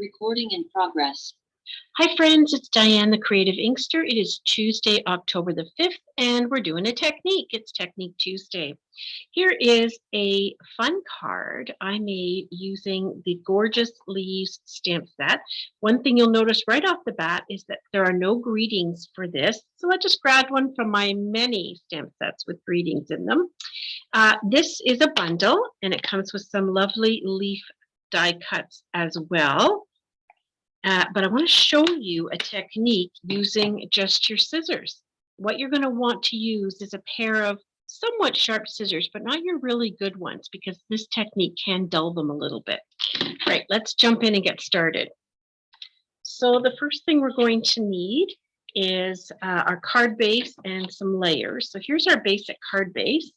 Recording in progress. Hi friends, it's Diane, the Creative Inkster. It is Tuesday, October the 5th, and we're doing a technique. It's Technique Tuesday. Here is a fun card I made using the Gorgeous Leaves stamp set. One thing you'll notice right off the bat is that there are no greetings for this. So I just grabbed one from my many stamp sets with greetings in them. This is a bundle, and it comes with some lovely leaf die cuts as well. But I want to show you a technique using just your scissors. What you're going to want to use is a pair of somewhat sharp scissors, but not your really good ones, because this technique can dull them a little bit. Right, let's jump in and get started. So the first thing we're going to need is our card base and some layers. So here's our basic card base.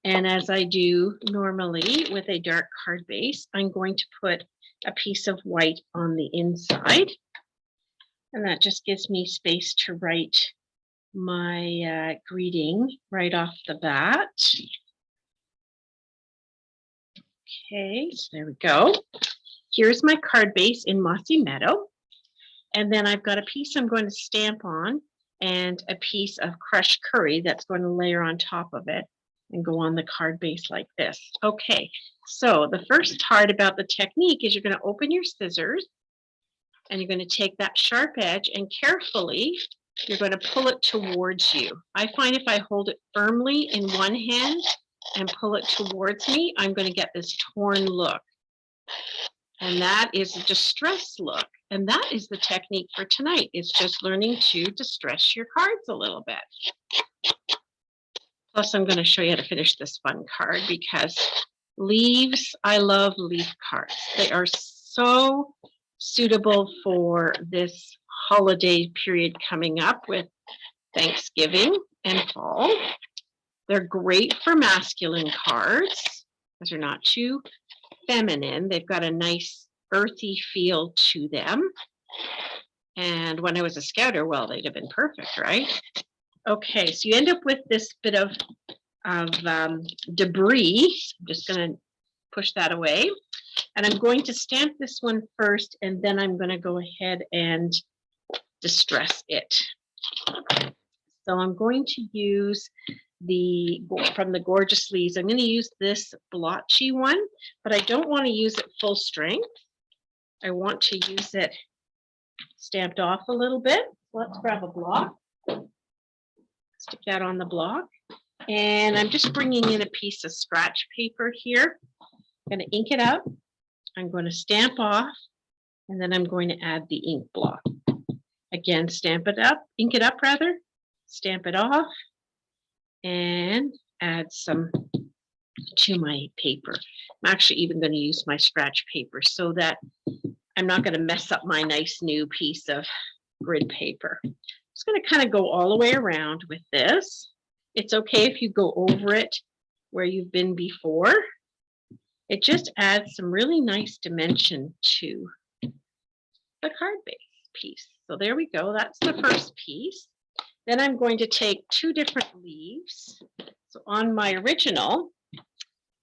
And as I do normally with a dark card base, I'm going to put a piece of white on the inside. And that just gives me space to write my greeting right off the bat. Okay, so there we go. Here's my card base in Mossy Meadow. And then I've got a piece I'm going to stamp on and a piece of crushed curry that's going to layer on top of it and go on the card base like this. Okay, so the first part about the technique is you're going to open your scissors and you're going to take that sharp edge and carefully you're going to pull it towards you. I find if I hold it firmly in one hand and pull it towards me, I'm going to get this torn look. And that is a distress look. And that is the technique for tonight, is just learning to distress your cards a little bit. Plus, I'm going to show you how to finish this fun card because leaves, I love leaf cards. They are so suitable for this holiday period coming up with Thanksgiving and fall. They're great for masculine cards because they're not too feminine. They've got a nice earthy feel to them. And when I was a scouter, well, they'd have been perfect, right? Okay, so you end up with this bit of debris. I'm just going to push that away. And I'm going to stamp this one first, and then I'm going to go ahead and distress it. So I'm going to use from the Gorgeous Leaves. I'm going to use this blotchy one, but I don't want to use it full strength. I want to use it stamped off a little bit. Let's grab a block. Stick that on the block. And I'm just bringing in a piece of scratch paper here. I'm going to ink it up. I'm going to stamp off, and then I'm going to add the ink block. Again, stamp it up, ink it up rather, stamp it off, and add some to my paper. I'm actually even going to use my scratch paper so that I'm not going to mess up my nice new piece of grid paper. I'm just going to kind of go all the way around with this. It's okay if you go over it where you've been before. It just adds some really nice dimension to the card base piece. So there we go. That's the first piece. Then I'm going to take two different leaves. So on my original,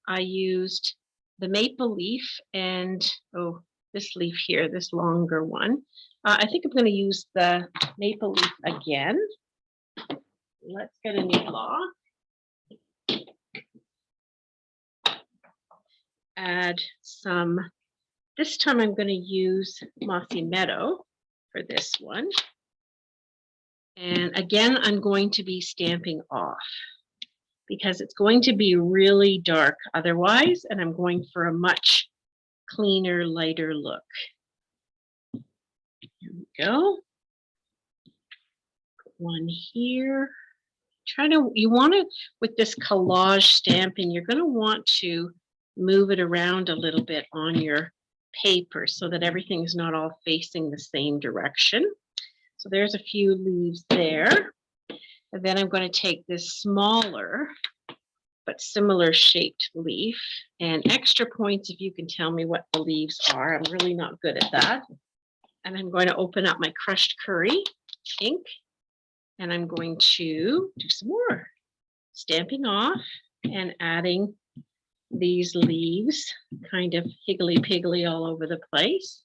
I used the maple leaf and, oh, this leaf here, this longer one. I think I'm going to use the maple leaf again. Let's get a new block. Add some, this time I'm going to use Mossy Meadow for this one. And again, I'm going to be stamping off because it's going to be really dark otherwise, and I'm going for a much cleaner, lighter look. Here we go. Put one here. You want to, with this collage stamping, you're going to want to move it around a little bit on your paper so that everything's not all facing the same direction. So there's a few leaves there. And then I'm going to take this smaller but similar shaped leaf, and extra points if you can tell me what the leaves are. I'm really not good at that. And I'm going to open up my crushed curry ink, and I'm going to do some more stamping off and adding these leaves kind of higgly-piggly all over the place.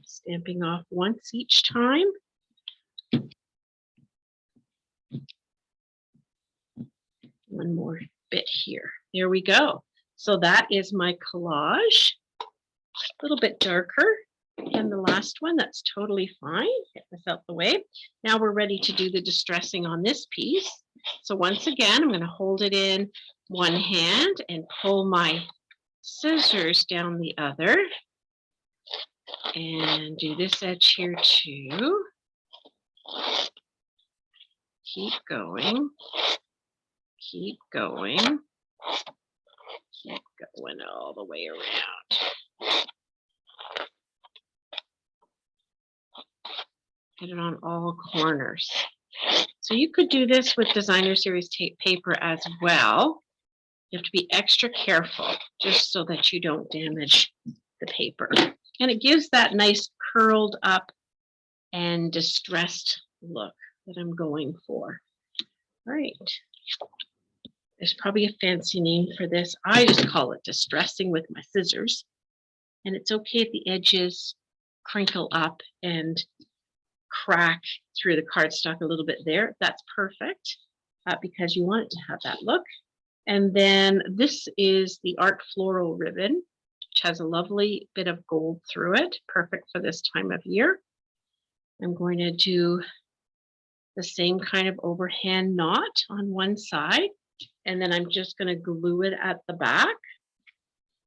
Stamping off once each time. One more bit here. There we go. So that is my collage. A little bit darker than the last one. That's totally fine. Get this out the way. Now we're ready to do the distressing on this piece. So once again, I'm going to hold it in one hand and pull my scissors down the other. And do this edge here too. Keep going. Keep going. Keep going all the way around. Get it on all corners. So you could do this with designer series tape paper as well. You have to be extra careful just so that you don't damage the paper. And it gives that nice curled up and distressed look that I'm going for. All right. There's probably a fancy name for this. I just call it distressing with my scissors. And it's okay if the edges crinkle up and crack through the cardstock a little bit there. That's perfect because you want it to have that look. And then this is the Art Floral ribbon, which has a lovely bit of gold through it. Perfect for this time of year. I'm going to do the same kind of overhand knot on one side. And then I'm just going to glue it at the back.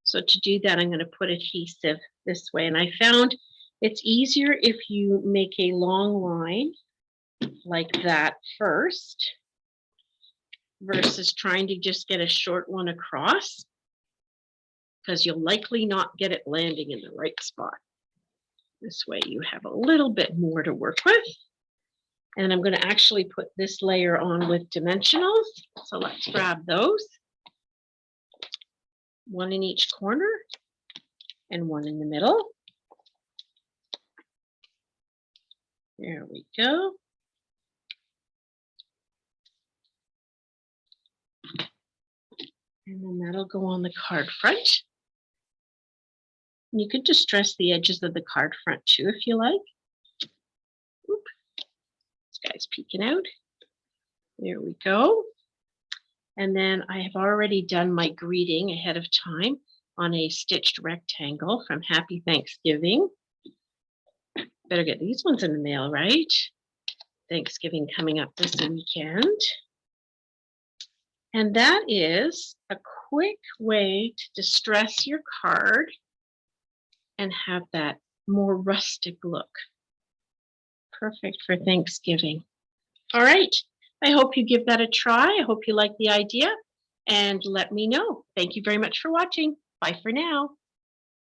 So to do that, I'm going to put adhesive this way. And I found it's easier if you make a long line like that first versus trying to just get a short one across, because you'll likely not get it landing in the right spot. This way you have a little bit more to work with. And I'm going to actually put this layer on with dimensionals. So let's grab those. One in each corner and one in the middle. There we go. And then that'll go on the card front. You could distress the edges of the card front too if you like. Oop. This guy's peeking out. There we go. And then I have already done my greeting ahead of time on a stitched rectangle from Happy Thanksgiving. Better get these ones in the mail, right? Thanksgiving coming up this weekend. And that is a quick way to distress your card and have that more rustic look. Perfect for Thanksgiving. All right. I hope you give that a try. I hope you like the idea and let me know. Thank you very much for watching. Bye for now.